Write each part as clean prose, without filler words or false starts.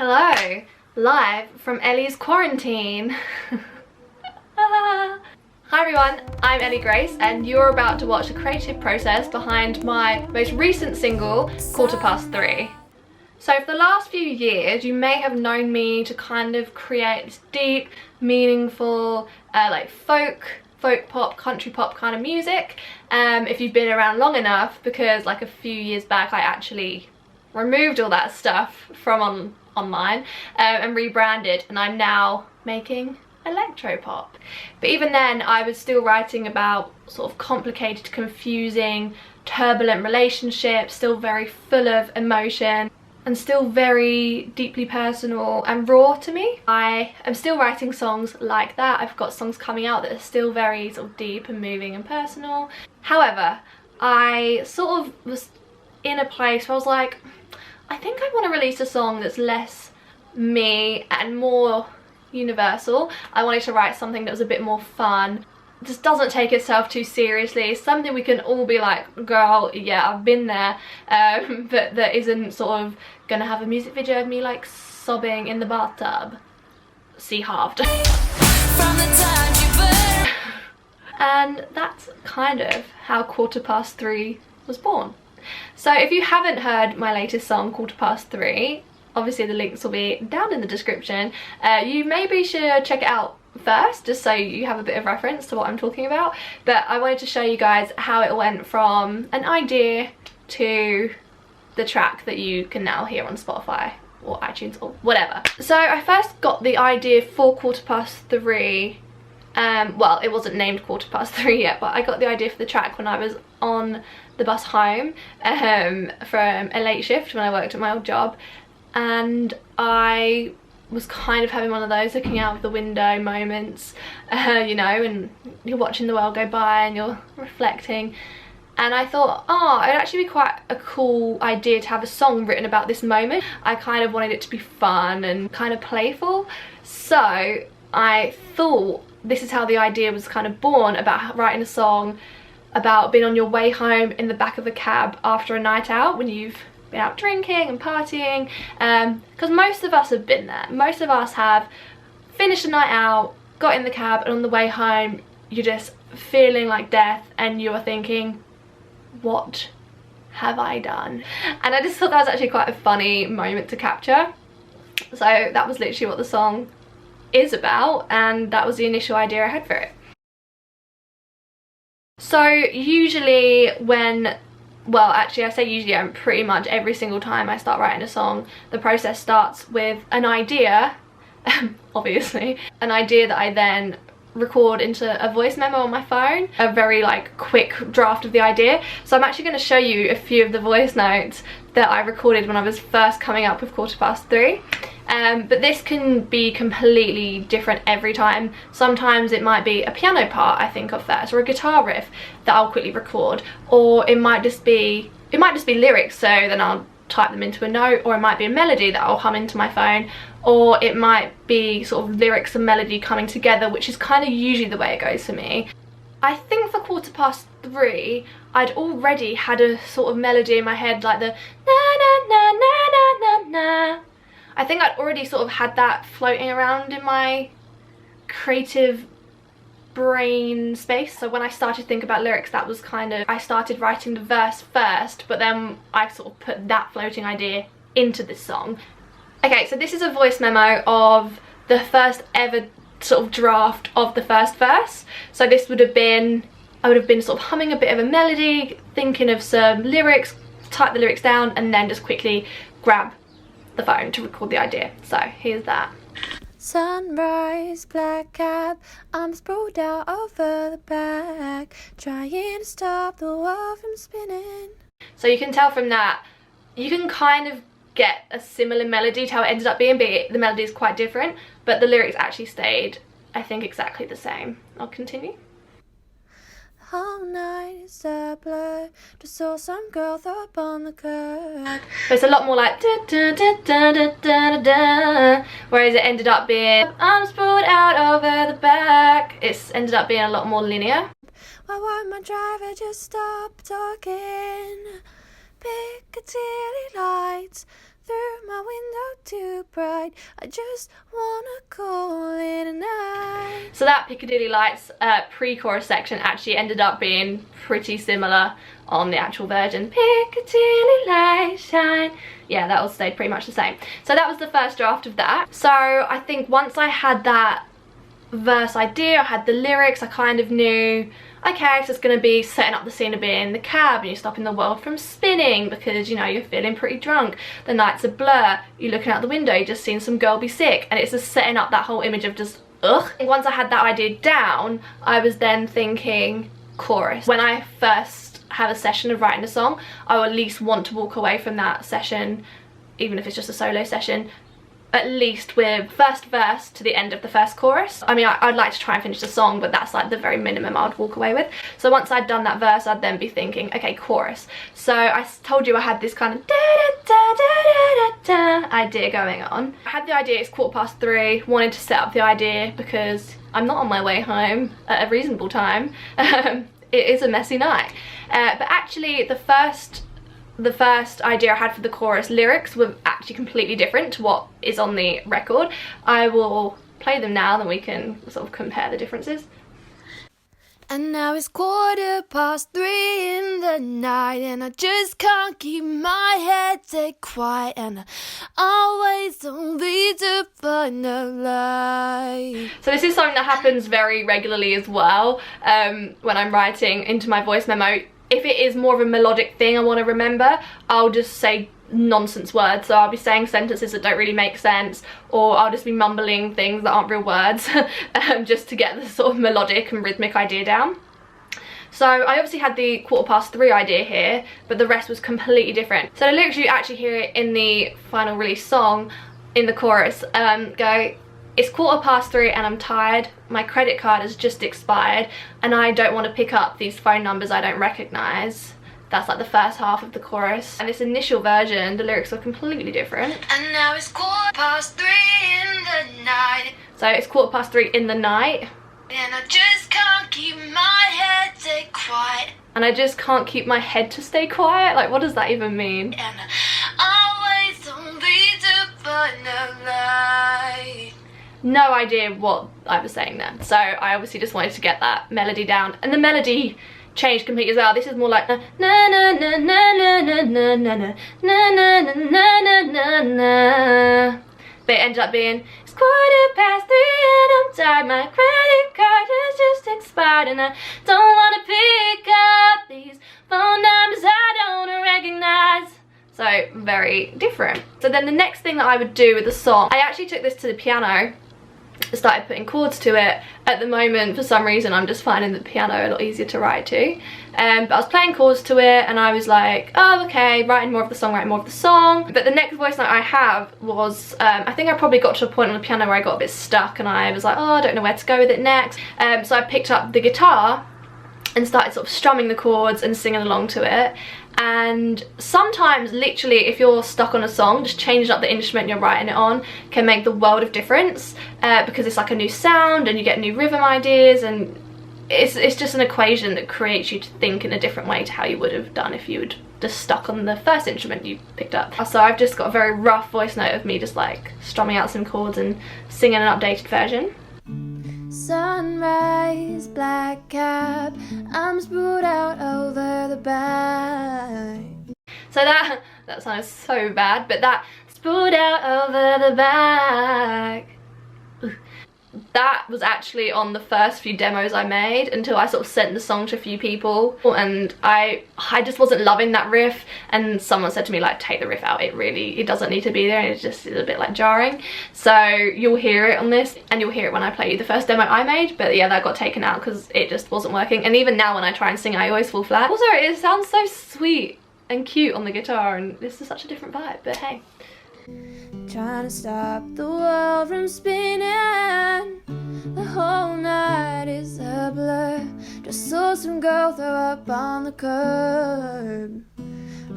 Hello, live from Ellie's quarantine. Hi everyone, I'm Ellie Grace and you're about to watch the creative process behind my most recent single, 3:15. So for the last few years you may have known me to kind of create this deep, meaningful, like folk pop, country pop kind of music. If you've been around long enough, because like a few years back I actually removed all that stuff from online and rebranded, and I'm now making electropop. But even then I was still writing about sort of complicated, confusing, turbulent relationships, still very full of emotion and still very deeply personal and raw to me. I am still writing songs like that. I've got songs coming out that are still very sort of deep and moving and personal. However, I sort of was in a place where I was like, I think I want to release a song that's less me and more universal. I wanted to write something that was a bit more fun, just doesn't take itself too seriously, something we can all be like, girl, yeah, I've been there, but that isn't sort of gonna have a music video of me like sobbing in the bathtub. See halved. And that's kind of how 3:15 was born. So if you haven't heard my latest song, 3:15, obviously the links will be down in the description. You maybe should check it out first, just so you have a bit of reference to what I'm talking about. But I wanted to show you guys how it went from an idea to the track that you can now hear on Spotify or iTunes or whatever. So I first got the idea for 3:15. Well, it wasn't named 3:15 yet, but I got the idea for the track when I was on the bus home from a late shift when I worked at my old job, and I was kind of having one of those looking out of the window moments, you know, and you're watching the world go by and you're reflecting, and I thought, oh, it'd actually be quite a cool idea to have a song written about this moment. I kind of wanted it to be fun and kind of playful, so I thought this is how the idea was kind of born, about writing a song about being on your way home in the back of a cab after a night out when you've been out drinking and partying, because most of us have been there. Most of us have finished a night out, got in the cab, and on the way home you're just feeling like death and you're thinking, what have I done? And I just thought that was actually quite a funny moment to capture. So that was literally what the song is about, and that was the initial idea I had for it. So usually when, well actually I say usually, I'm pretty much every single time I start writing a song, the process starts with an idea, obviously, an idea that I then record into a voice memo on my phone, a very like quick draft of the idea. So I'm actually going to show you a few of the voice notes that I recorded when I was first coming up with 3:15. But this can be completely different every time. Sometimes it might be a piano part I think of first, or a guitar riff that I'll quickly record, or it might just be lyrics, so then I'll type them into a note, or it might be a melody that I'll hum into my phone, or it might be sort of lyrics and melody coming together, which is kind of usually the way it goes for me. I think for 3:15 I'd already had a sort of melody in my head, like the na na na na na na na. I think I'd already sort of had that floating around in my creative brain space. So when I started to think about lyrics, that was kind of, I started writing the verse first, but then I sort of put that floating idea into this song. Okay, so this is a voice memo of the first ever sort of draft of the first verse. So this would have been, I would have been sort of humming a bit of a melody, thinking of some lyrics, type the lyrics down, and then just quickly grab the phone to record the idea. So here's that. Sunrise, black cab, I'm sprawled out over the back, trying to stop the world from spinning. So you can tell from that, you can kind of get a similar melody to how it ended up being, but the melody is quite different, but the lyrics actually stayed, I think, exactly the same. I'll continue. Whole night is a blur, just saw some girl throw up on the curb. But it's a lot more like da, da, da, da, da, da, da, whereas it ended up being I'm sprawled out over the back. It's ended up being a lot more linear. Why won't my driver just stop talking? Piccadilly lights through my window to pride. I just wanna call it a night. So that Piccadilly Lights pre-chorus section actually ended up being pretty similar on the actual version. Piccadilly lights shine. Yeah, that all stayed pretty much the same. So that was the first draft of that. So I think once I had that verse idea, I had the lyrics, I kind of knew, okay, so it's going to be setting up the scene of being in the cab and you're stopping the world from spinning because, you know, you're feeling pretty drunk, the night's a blur, you're looking out the window, you're just seeing some girl be sick, and it's just setting up that whole image of just ugh. Once I had that idea down, I was then thinking chorus. When I first have a session of writing a song, I will at least want to walk away from that session, even if it's just a solo session, at least with first verse to the end of the first chorus. I mean, I'd like to try and finish the song, but that's like the very minimum I'd walk away with. So once I'd done that verse, I'd then be thinking, okay, chorus. So I told you I had this kind of da-da-da-da-da-da idea going on. I had the idea, it's 3:15, wanted to set up the idea because I'm not on my way home at a reasonable time. It is a messy night. But actually the first idea I had for the chorus lyrics were actually completely different to what is on the record. I will play them now, then we can sort of compare the differences. And now it's 3:15 in the night, and I just can't keep my head dead quiet, and I always only to find a light. So this is something that happens very regularly as well when I'm writing into my voice memo. If it is more of a melodic thing I want to remember, I'll just say nonsense words. So I'll be saying sentences that don't really make sense, or I'll just be mumbling things that aren't real words just to get the sort of melodic and rhythmic idea down. So I obviously had the 3:15 idea here, but the rest was completely different. So the lyrics you actually hear it in the final release song, in the chorus, go, it's 3:15 and I'm tired, my credit card has just expired, and I don't want to pick up these phone numbers I don't recognise. That's like the first half of the chorus. And this initial version, the lyrics are completely different. And now it's 3:15 in the night. So it's 3:15 in the night. And I just can't keep my head dead quiet. And I just can't keep my head to stay quiet? Like, what does that even mean? And I always only to find a light. No idea what I was saying there. So I obviously just wanted to get that melody down. And the melody changed completely as well. This is more like na na na na na na na na na na na na na na na. But it ended up being, it's 3:15 and I'm tired, my credit card has just expired, and I don't want to pick up these phone numbers I don't recognize. So very different. So then the next thing that I would do with the song, I actually took this to the piano, started putting chords to it. At the moment, for some reason, I'm just finding the piano a lot easier to write to. But I was playing chords to it, and I was like, oh, okay, writing more of the song. But the next voice note I have was, I think I probably got to a point on the piano where I got a bit stuck, and I was like, oh, I don't know where to go with it next. So I picked up the guitar and started sort of strumming the chords and singing along to it. And sometimes, literally, if you're stuck on a song, just changing up the instrument you're writing it on can make the world of difference, because it's like a new sound and you get new rhythm ideas, and it's just an equation that creates you to think in a different way to how you would have done if you would just stuck on the first instrument you picked up. So I've just got a very rough voice note of me just like strumming out some chords and singing an updated version. Sunrise, black cab, I'm sprawled out over the back. So that sounds so bad, but that sprawled out over the back, that was actually on the first few demos I made until I sort of sent the song to a few people, and I just wasn't loving that riff, and someone said to me, like, take the riff out, it doesn't need to be there, and it just is a bit like jarring. So you'll hear it on this, and you'll hear it when I play you the first demo I made, but yeah, that got taken out because it just wasn't working. And even now when I try and sing, I always fall flat. Also, it sounds so sweet and cute on the guitar, and this is such a different vibe, but hey. Trying to stop the world from spinning, the whole night is a blur. Just saw some girl throw up on the curb.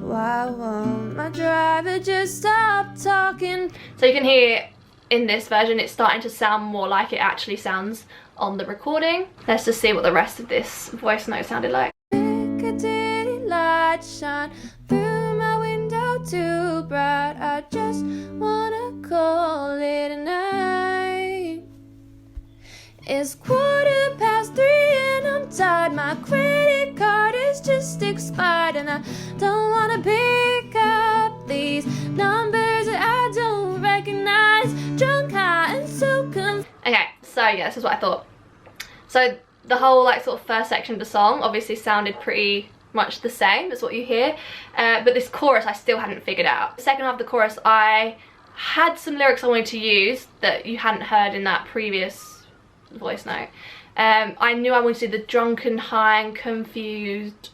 Why won't my driver just stop talking? So you can hear in this version it's starting to sound more like it actually sounds on the recording. Let's just see what the rest of this voice note sounded like. Piccadilly lights shine through my window too bright. I just wanna call It's 3:15 and I'm tired. My credit card is just expired, and I don't wanna pick up these numbers that I don't recognize. Drunk, high, and so confused. Okay, so yeah, this is what I thought. So the whole like sort of first section of the song obviously sounded pretty much the same as what you hear, but this chorus I still hadn't figured out. The second half of the chorus, I had some lyrics I wanted to use that you hadn't heard in that previous voice note. I knew I wanted to do the drunken, high and confused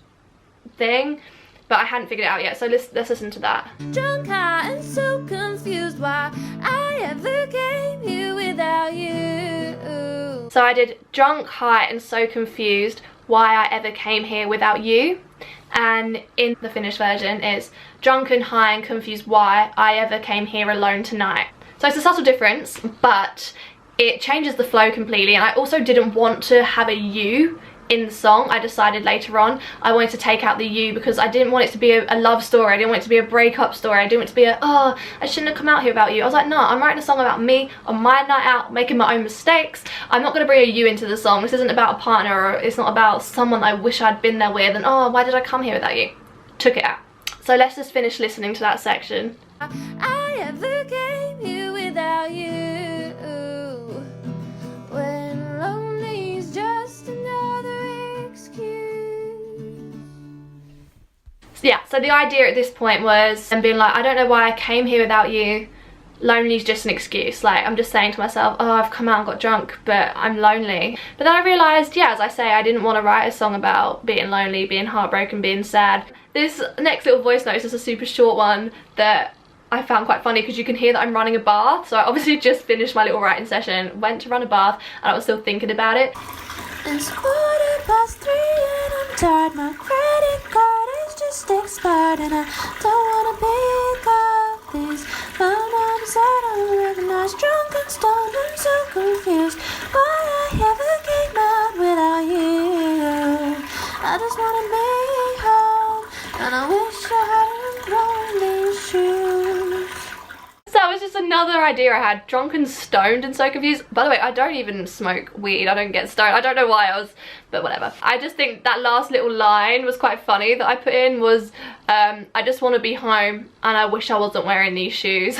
thing, but I hadn't figured it out yet, so let's listen to that. Drunk, high, and so confused why I ever came here without you. So I did drunk, high, and so confused why I ever came here without you. And in the finished version it's drunken, high, and confused why I ever came here alone tonight. So it's a subtle difference, but it changes the flow completely. And I also didn't want to have a you in the song. I decided later on I wanted to take out the you because I didn't want it to be a love story. I didn't want it to be a breakup story. I didn't want it to be a, oh, I shouldn't have come out here without you. I was like, no, I'm writing a song about me on my night out, making my own mistakes. I'm not going to bring a you into the song. This isn't about a partner, or it's not about someone I wish I'd been there with and, oh, why did I come here without you? Took it out. So let's just finish listening to that section. I ever came here without you. When lonely's just another excuse. Yeah, so the idea at this point was being like, I don't know why I came here without you. Lonely's just an excuse. Like, I'm just saying to myself, oh, I've come out and got drunk, but I'm lonely. But then I realised, yeah, as I say, I didn't want to write a song about being lonely, being heartbroken, being sad. This next little voice note is just a super short one that I found quite funny because you can hear that I'm running a bath. So I obviously just finished my little writing session, went to run a bath, and I was still thinking about it. It's 3:15 and I'm tired. My credit card is just expired, and I don't wanna pick up these phone numbers I don't recognize. Drunk and stoned and so confused why I ever came out without you. I just wanna be home, and I wish I hadn't grown these shoes. So that was just another idea I had. Drunk and stoned and so confused. By the way, I don't even smoke weed. I don't get stoned. I don't know why I was, but whatever. I just think that last little line was quite funny that I put in was, I just want to be home and I wish I wasn't wearing these shoes.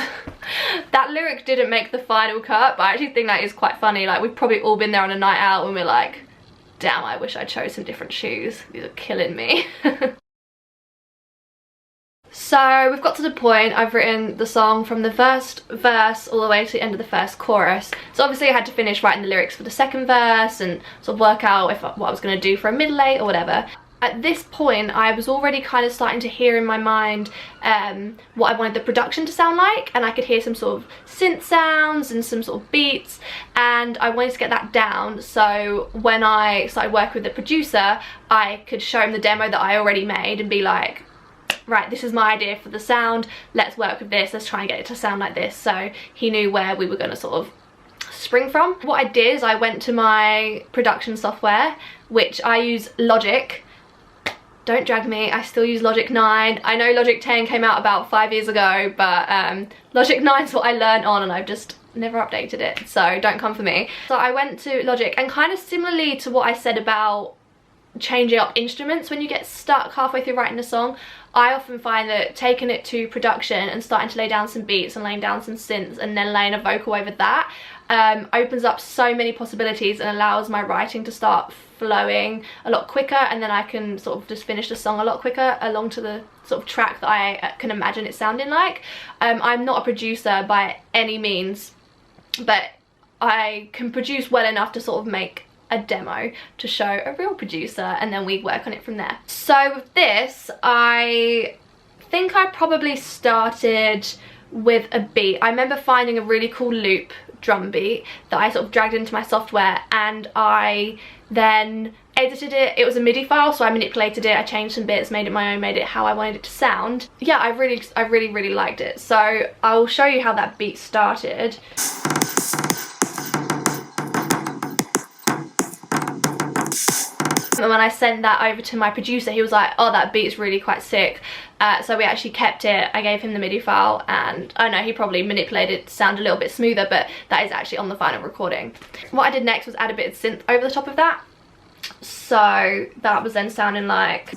That lyric didn't make the final cut, but I actually think that is quite funny. Like, we've probably all been there on a night out when we're like, damn, I wish I chose some different shoes. These are killing me. So we've got to the point I've written the song from the first verse all the way to the end of the first chorus. So obviously I had to finish writing the lyrics for the second verse and sort of work out what I was going to do for a middle eight or whatever. At this point I was already kind of starting to hear in my mind what I wanted the production to sound like, and I could hear some sort of synth sounds and some sort of beats, and I wanted to get that down so when I started working with the producer I could show him the demo that I already made and be like, right, this is my idea for the sound, let's work with this, let's try and get it to sound like this. So he knew where we were going to sort of spring from. What I did is I went to my production software, which I use Logic. Don't drag me, I still use Logic 9. I know Logic 10 came out about 5 years ago, but Logic 9 is what I learned on and I've just never updated it, so don't come for me. So I went to Logic, and kind of similarly to what I said about changing up instruments when you get stuck halfway through writing a song, I often find that taking it to production and starting to lay down some beats and laying down some synths and then laying a vocal over that opens up so many possibilities and allows my writing to start flowing a lot quicker, and then I can sort of just finish the song a lot quicker along to the sort of track that I can imagine it sounding like. I'm not a producer by any means, but I can produce well enough to sort of make a demo to show a real producer, and then we work on it from there. So with this, I think I probably started with a beat. I remember finding a really cool loop drum beat that I sort of dragged into my software, and I then edited it. It was a MIDI file, so I manipulated it, I changed some bits, made it my own, made it how I wanted it to sound. Yeah, I really liked it. So I'll show you how that beat started. And when I sent that over to my producer, he was like, oh, that beat's really quite sick. So we actually kept it. I gave him the MIDI file, and I know he probably manipulated it to sound a little bit smoother, but that is actually on the final recording. What I did next was add a bit of synth over the top of that. So that was then sounding like...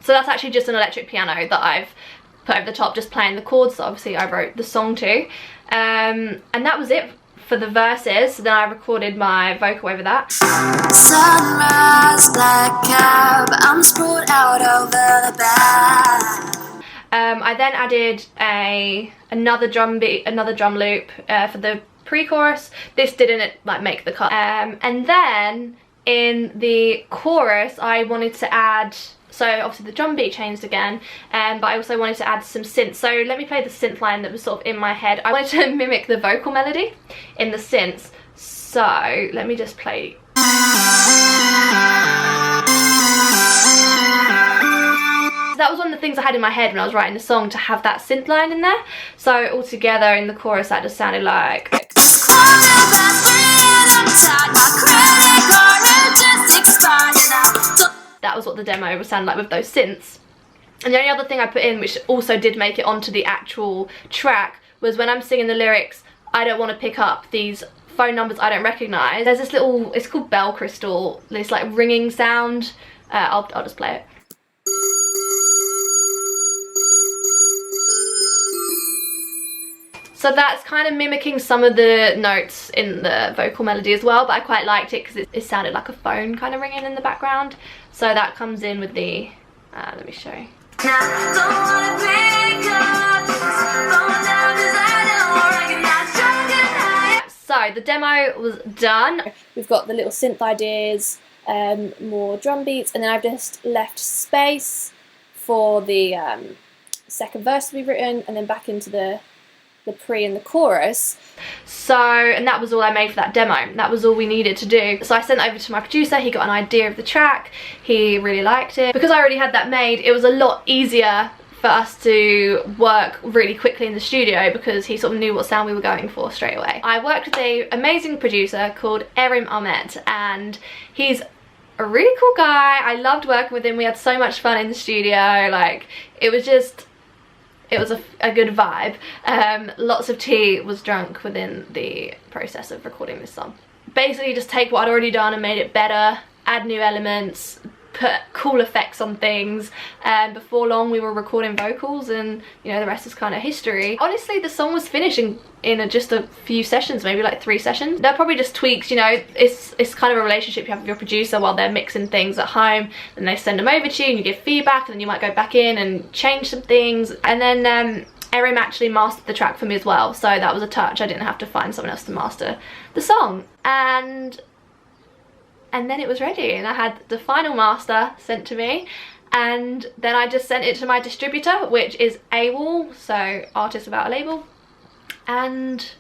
So that's actually just an electric piano that I've put over the top, just playing the chords that obviously I wrote the song to. And that was it for the verses. So then I recorded my vocal over that. Sunrise, black cab, I'm sprawled out over the back. I then added another drum beat, another drum loop for the pre-chorus. This didn't like make the cut. And then in the chorus I wanted to add, so obviously the drum beat changed again, but I also wanted to add some synth. So let me play the synth line that was sort of in my head. I wanted to mimic the vocal melody in the synths. So let me just play. That was one of the things I had in my head when I was writing the song, to have that synth line in there. So all together in the chorus that just sounded like... That was what the demo would sound like with those synths. And the only other thing I put in, which also did make it onto the actual track, was when I'm singing the lyrics, I don't want to pick up these phone numbers I don't recognise. There's this little, it's called bell crystal, this like ringing sound. I'll just play it. So that's kind of mimicking some of the notes in the vocal melody as well, but I quite liked it because it sounded like a phone kind of ringing in the background. So that comes in with the, let me show you. So the demo was done. We've got the little synth ideas, more drum beats, and then I've just left space for the second verse to be written, and then back into the pre and the chorus. So, and that was all I made for that demo. That was all we needed to do. So I sent it over to my producer, he got an idea of the track, he really liked it. Because I already had that made, it was a lot easier for us to work really quickly in the studio because he sort of knew what sound we were going for straight away. I worked with an amazing producer called Erim Ahmet, and he's a really cool guy. I loved working with him. We had so much fun in the studio. Like, it was just... it was a good vibe. Lots of tea was drunk within the process of recording this song. Basically just take what I'd already done and made it better, add new elements, put cool effects on things, and before long we were recording vocals, and you know, the rest is kind of history. Honestly, the song was finished in just a few sessions, maybe like 3 sessions. They're probably just tweaks, you know, it's kind of a relationship you have with your producer while they're mixing things at home, and they send them over to you and you give feedback, and then you might go back in and change some things. And then Erim actually mastered the track for me as well, so that was a touch. I didn't have to find someone else to master the song. And then it was ready, and I had the final master sent to me, and then I just sent it to my distributor, which is AWOL, so Artist Without a Label, and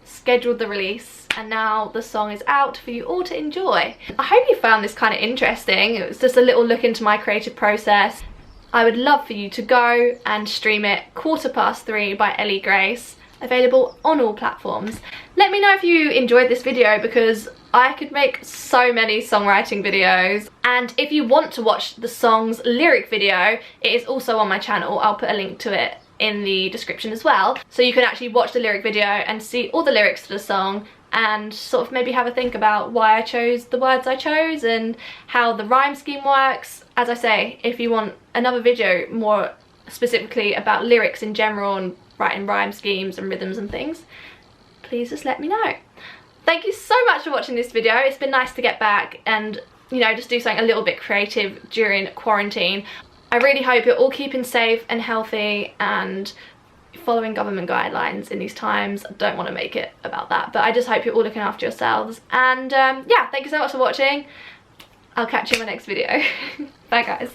scheduled the release, and now the song is out for you all to enjoy. I hope you found this kind of interesting. It was just a little look into my creative process. I would love for you to go and stream it. 3:15 by Ellie Grace, available on all platforms. Let me know if you enjoyed this video, because I could make so many songwriting videos. And if you want to watch the song's lyric video, it is also on my channel. I'll put a link to it in the description as well, so you can actually watch the lyric video and see all the lyrics to the song, and sort of maybe have a think about why I chose the words I chose and how the rhyme scheme works. As I say, if you want another video more specifically about lyrics in general and writing rhyme schemes and rhythms and things, please just let me know. Thank you so much for watching this video. It's been nice to get back and, you know, just do something a little bit creative during quarantine. I really hope you're all keeping safe and healthy and following government guidelines in these times. I don't want to make it about that, but I just hope you're all looking after yourselves. And yeah, thank you so much for watching. I'll catch you in my next video. Bye guys.